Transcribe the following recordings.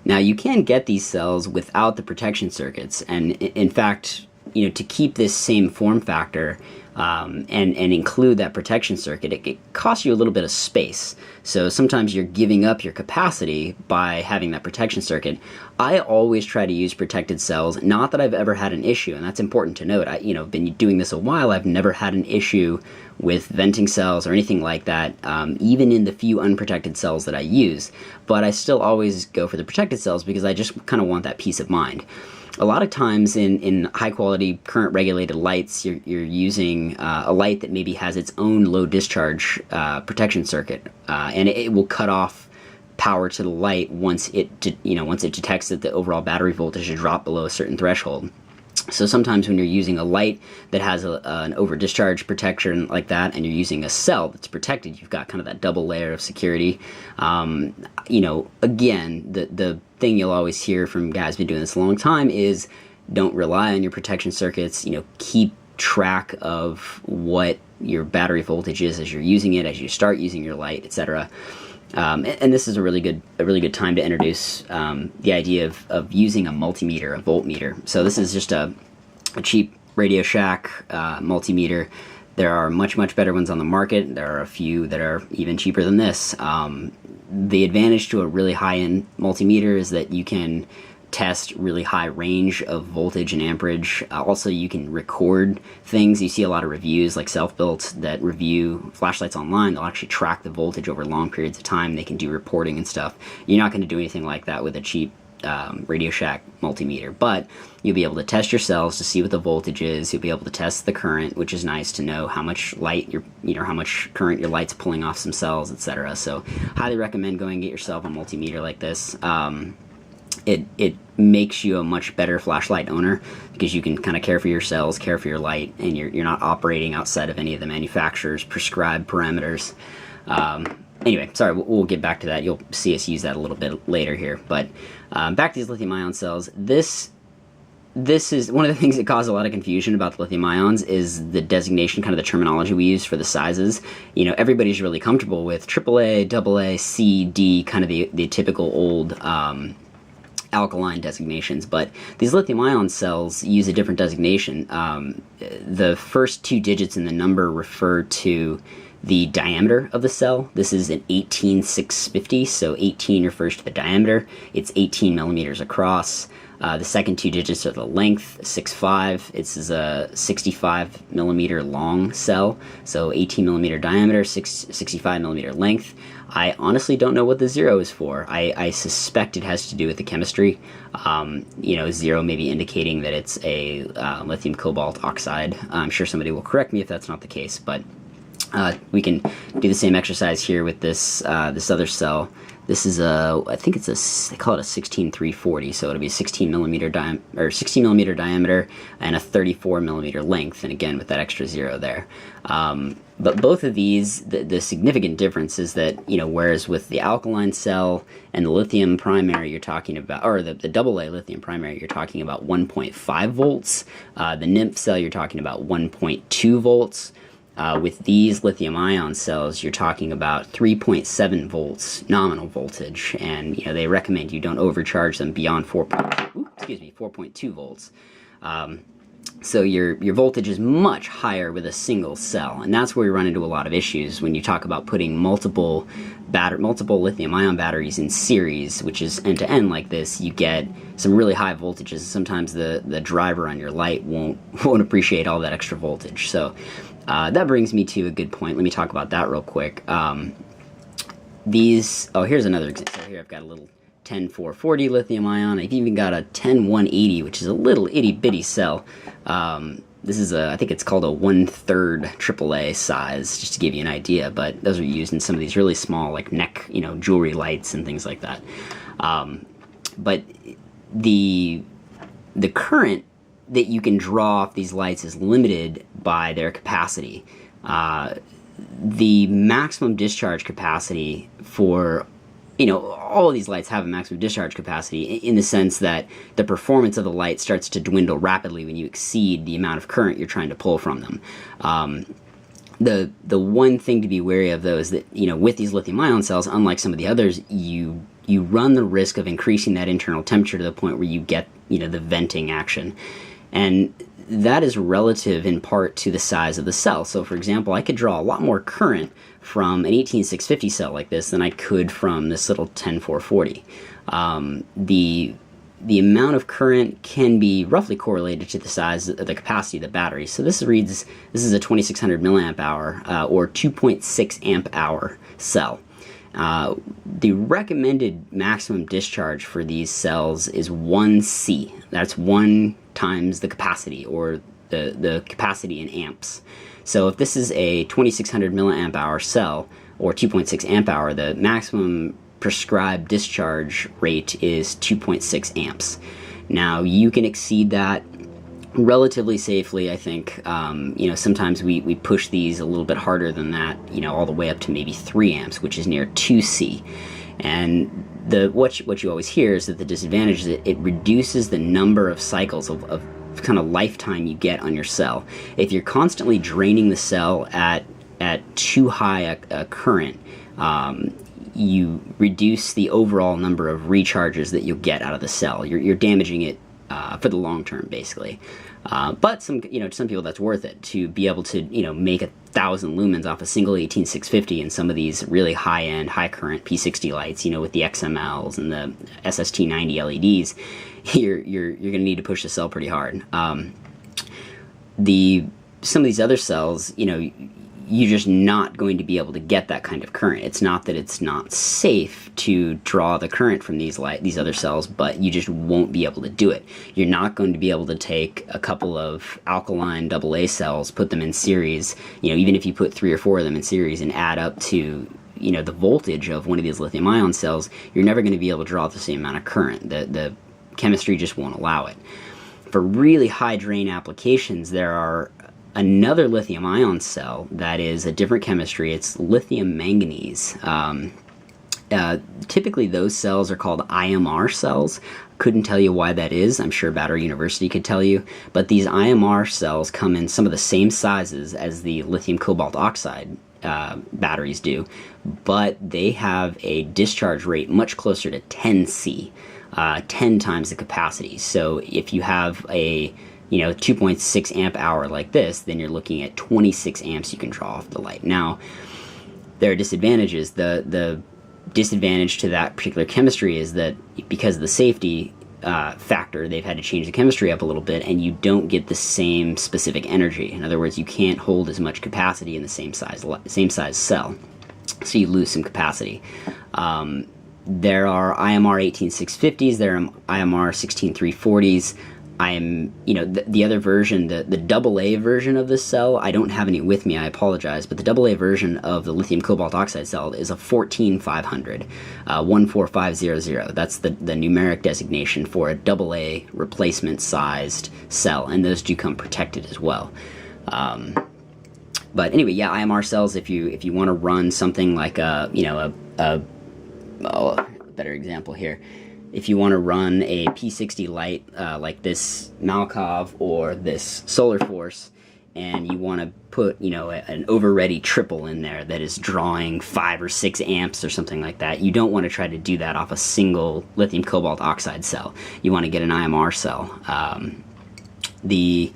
Now you can get these cells without the protection circuits, and in fact, to keep this same form factor and include that protection circuit, it costs you a little bit of space. So sometimes you're giving up your capacity by having that protection circuit. I always try to use protected cells. Not that I've ever had an issue, and that's important to note. I've been doing this a while. I've never had an issue with venting cells or anything like that, even in the few unprotected cells that I use. But I still always go for the protected cells because I just kind of want that peace of mind. A lot of times in high-quality current-regulated lights, you're using a light that maybe has its own low-discharge protection circuit, and it will cut off power to the light once it detects that the overall battery voltage has dropped below a certain threshold. So sometimes when you're using a light that has an over-discharge protection like that, and you're using a cell that's protected, you've got kind of that double layer of security. Again, the thing you'll always hear from guys who've been doing this a long time is don't rely on your protection circuits. Keep track of what your battery voltage is as you're using it, as you start using your light, etc. And this is a really good time to introduce the idea of using a multimeter, a voltmeter. So this is just a cheap Radio Shack multimeter. There are much better ones on the market. There are a few that are even cheaper than this. The advantage to a really high-end multimeter is that you can test really high range of voltage and amperage. Also, you can record things. You see a lot of reviews like Self-Built that review flashlights online. They'll actually track the voltage over long periods of time. They can do reporting and stuff. You're not going to do anything like that with a cheap Radio Shack multimeter, but you'll be able to test your cells to see what the voltage is. You'll be able to test the current, which is nice to know how much light how much current your light's pulling off some cells, etc. So highly recommend going and get yourself a multimeter like this. It makes you a much better flashlight owner because you can kind of care for your cells, care for your light, and you're not operating outside of any of the manufacturer's prescribed parameters. Anyway, sorry, we'll get back to that. You'll see us use that a little bit later here. But back to these lithium-ion cells. This is one of the things that causes a lot of confusion about the lithium ions is the designation, kind of the terminology we use for the sizes. Everybody's really comfortable with AAA, AA, C, D, kind of the typical old alkaline designations, but these lithium-ion cells use a different designation. The first two digits in the number refer to the diameter of the cell. This is an 18650, so 18 refers to the diameter. It's 18 millimeters across. The second two digits are the length, 6.5. This is a 65 millimeter long cell, so 18 millimeter diameter, 65 millimeter length. I honestly don't know what the 0 is for. I suspect it has to do with the chemistry. 0 maybe indicating that it's a lithium cobalt oxide. I'm sure somebody will correct me if that's not the case, but we can do the same exercise here with this this other cell. This is I think they call it a 16340, so it'll be 16 millimeter diameter and a 34 millimeter length, and again with that extra 0 there. But both of these, the significant difference is that, whereas with the alkaline cell and the lithium primary you're talking about, or the AA lithium primary, you're talking about 1.5 volts. The NIMPH cell, you're talking about 1.2 volts. With these lithium-ion cells, you're talking about 3.7 volts nominal voltage, and they recommend you don't overcharge them beyond 4.2 volts. So your voltage is much higher with a single cell, and that's where we run into a lot of issues when you talk about putting multiple lithium-ion batteries in series, which is end-to-end like this. You get some really high voltages. Sometimes the driver on your light won't appreciate all that extra voltage. So that brings me to a good point. Let me talk about that real quick. Here's another example. So here I've got a little 10440 lithium ion. I've even got a 10180, which is a little itty-bitty cell. This is I think it's called a 1/3 AAA size, just to give you an idea, but those are used in some of these really small, like neck, jewelry lights and things like that. But the current that you can draw off these lights is limited by their capacity. The maximum discharge capacity for, all of these lights have a maximum discharge capacity in the sense that the performance of the light starts to dwindle rapidly when you exceed the amount of current you're trying to pull from them. The one thing to be wary of, though, is that, with these lithium-ion cells, unlike some of the others, you you run the risk of increasing that internal temperature to the point where you get, the venting action. And that is relative in part to the size of the cell. So for example, I could draw a lot more current from an 18650 cell like this than I could from this little 10440. The amount of current can be roughly correlated to the size of the capacity of the battery. So this is a 2600 milliamp hour or 2.6 amp hour cell. The recommended maximum discharge for these cells is 1C. That's 1 times the capacity, or the capacity in amps. So if this is a 2600 milliamp hour cell, or 2.6 amp hour, the maximum prescribed discharge rate is 2.6 amps. Now, you can exceed that relatively safely, I think. Sometimes we push these a little bit harder than that, all the way up to maybe 3 amps, which is near 2C. And what you always hear is that the disadvantage is that it reduces the number of cycles of kind of lifetime you get on your cell. If you're constantly draining the cell at too high a current, you reduce the overall number of recharges that you'll get out of the cell. You're damaging it for the long term, basically. But some people that's worth it, to be able to make 1,000 lumens off a single 18650 and some of these really high-end, high-current P60 lights, with the XMLs and the SST90 LEDs. You're going to need to push the cell pretty hard. Some of these other cells, you're just not going to be able to get that kind of current. It's not that it's not safe to draw the current from these other cells, but you just won't be able to do it. You're not going to be able to take a couple of alkaline AA cells, put them in series, even if you put 3 or 4 of them in series and add up to the voltage of one of these lithium ion cells, you're never going to be able to draw the same amount of current. The chemistry just won't allow it. For really high drain applications, there are another lithium ion cell that is a different chemistry. It's lithium manganese. Typically those cells are called IMR cells. Couldn't tell you why that is. I'm sure Battery University could tell you. But these IMR cells come in some of the same sizes as the lithium cobalt oxide batteries do, but they have a discharge rate much closer to 10C, 10 times the capacity. So if you have a 2.6 amp hour like this, then you're looking at 26 amps you can draw off the light. Now, there are disadvantages. The disadvantage to that particular chemistry is that because of the safety factor, they've had to change the chemistry up a little bit, and you don't get the same specific energy. In other words, you can't hold as much capacity in the same size cell, so you lose some capacity. There are IMR 18650s, there are IMR 16340s. The other version, the AA version of this cell, I don't have any with me, I apologize, but the AA version of the lithium cobalt oxide cell is a 14500, 14500. That's the numeric designation for a AA replacement sized cell, and those do come protected as well. But anyway, yeah, IMR cells, if you want to run something like a better example here. If you want to run a P60 light like this Malkov or this Solar Force, and you want to put an over-ready triple in there that is drawing 5 or 6 amps or something like that, you don't want to try to do that off a single lithium cobalt oxide cell. You want to get an IMR cell. The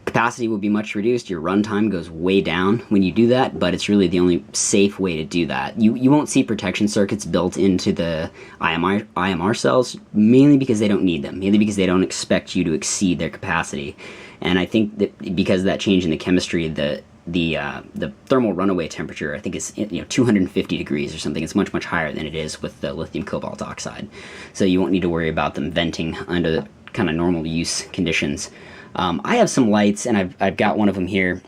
capacity will be much reduced. Your runtime goes way down when you do that, but it's really the only safe way to do that. You won't see protection circuits built into the IMR cells, mainly because they don't need them, mainly because they don't expect you to exceed their capacity. And I think that because of that change in the chemistry, the thermal runaway temperature, I think, is 250 degrees or something. It's much, much higher than it is with the lithium cobalt oxide. So you won't need to worry about them venting under the kind of normal use conditions. I have some lights, and I've got one of them here.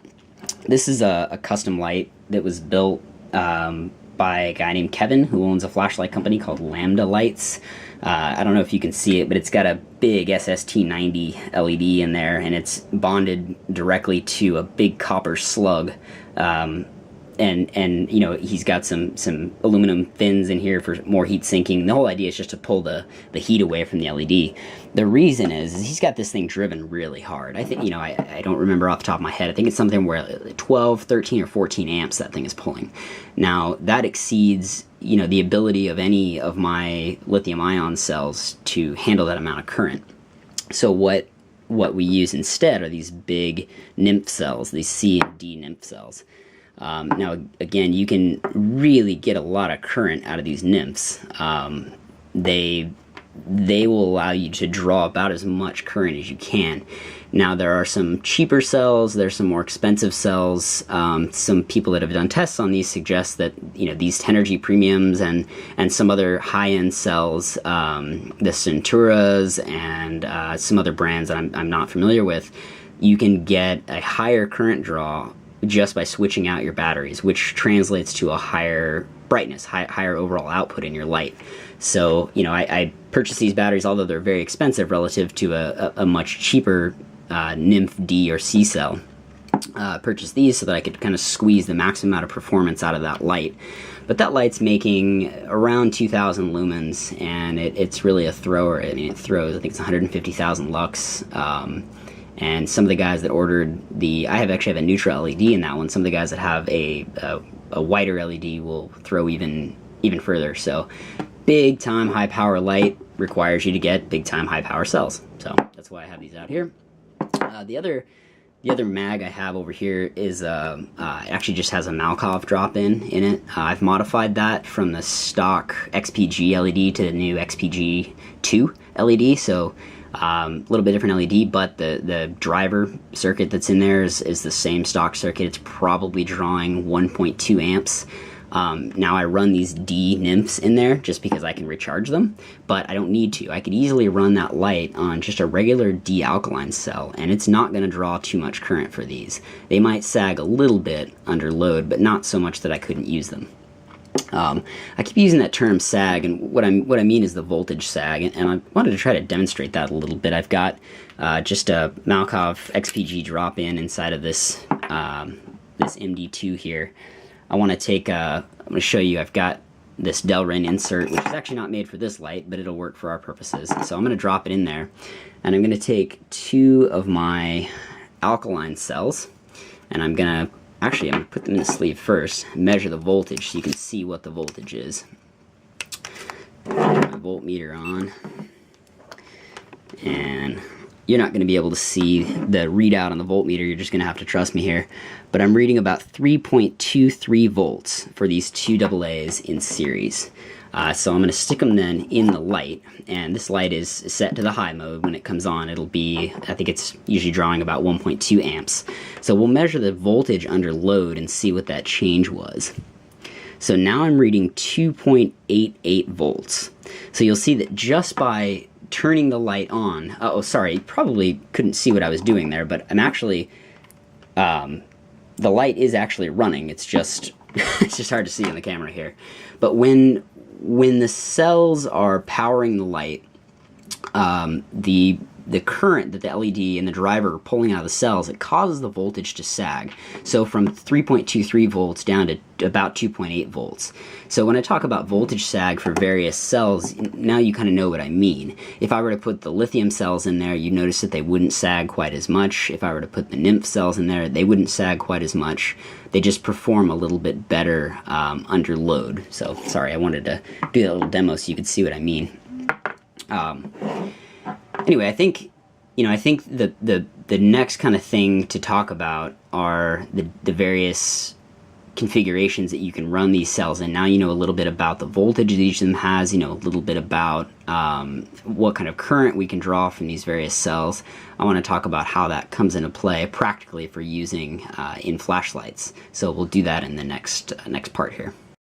This is a custom light that was built by a guy named Kevin, who owns a flashlight company called Lambda Lights. I don't know if you can see it, but it's got a big SST90 LED in there, and it's bonded directly to a big copper slug. And he's got some aluminum fins in here for more heat sinking. The whole idea is just to pull the heat away from the LED. The reason is he's got this thing driven really hard. I think, I don't remember off the top of my head. I think it's something where 12, 13, or 14 amps that thing is pulling. Now, that exceeds the ability of any of my lithium ion cells to handle that amount of current. So what we use instead are these big NIMF cells, these C and D NIMF cells. Now, again, you can really get a lot of current out of these NIMFs. They will allow you to draw about as much current as you can. Now, there are some cheaper cells, there's some more expensive cells. Some people that have done tests on these suggest that, these Tenergy premiums and some other high-end cells, the Centuras and some other brands that I'm not familiar with, you can get a higher current draw just by switching out your batteries, which translates to a higher brightness, higher overall output in your light. So, I purchased these batteries, although they're very expensive relative to a much cheaper NIMF D or C cell. Purchased these so that I could kind of squeeze the maximum amount of performance out of that light. But that light's making around 2,000 lumens, and it's really a thrower. I mean, it throws, I think it's 150,000 lux. And some of the guys that ordered I actually have a neutral LED in that one. Some of the guys that have a whiter LED will throw even further. So big time high power light requires you to get big time high power cells. So that's why I have these out here. The other mag I have over here is it actually just has a Malkov drop-in in it. I've modified that from the stock XPG LED to the new XPG 2 LED. So a little bit different LED, but the driver circuit that's in there is the same stock circuit. It's probably drawing 1.2 amps. Now I run these D NIMFs in there just because I can recharge them, but I don't need to. I could easily run that light on just a regular D alkaline cell, and it's not going to draw too much current for these. They might sag a little bit under load, but not so much that I couldn't use them. I keep using that term sag, and what I mean is the voltage sag, and I wanted to try to demonstrate that a little bit. I've got just a Malkov XPG drop-in inside of this MD2 here. I want to take, I'm going to show you, I've got this Delrin insert, which is actually not made for this light, but it'll work for our purposes. So I'm going to drop it in there, and I'm going to take 2 of my alkaline cells, and I'm going to put them in the sleeve first, measure the voltage so you can see what the voltage is. Put my voltmeter on, and you're not going to be able to see the readout on the voltmeter, you're just going to have to trust me here. But I'm reading about 3.23 volts for these 2 AA's in series. So I'm going to stick them then in the light, and this light is set to the high mode. When it comes on, it'll be, I think it's usually drawing about 1.2 amps. So we'll measure the voltage under load and see what that change was. So now I'm reading 2.88 volts. So you'll see that just by turning the light on, oh sorry, you probably couldn't see what I was doing there, but I'm actually, the light is actually running. It's just it's just hard to see on the camera here. But when the cells are powering the light, the current that the LED and the driver are pulling out of the cells, it causes the voltage to sag. So from 3.23 volts down to about 2.8 volts. So when I talk about voltage sag for various cells, now you kind of know what I mean. If I were to put the lithium cells in there, you'd notice that they wouldn't sag quite as much. If I were to put the NIMF cells in there, they wouldn't sag quite as much. They just perform a little bit better under load. So sorry, I wanted to do that little demo so you could see what I mean. Anyway, I think the next kind of thing to talk about are the various configurations that you can run these cells in. Now you know a little bit about the voltage that each of them has, you know a little bit about what kind of current we can draw from these various cells. I want to talk about how that comes into play practically for using in flashlights. So we'll do that in the next part here.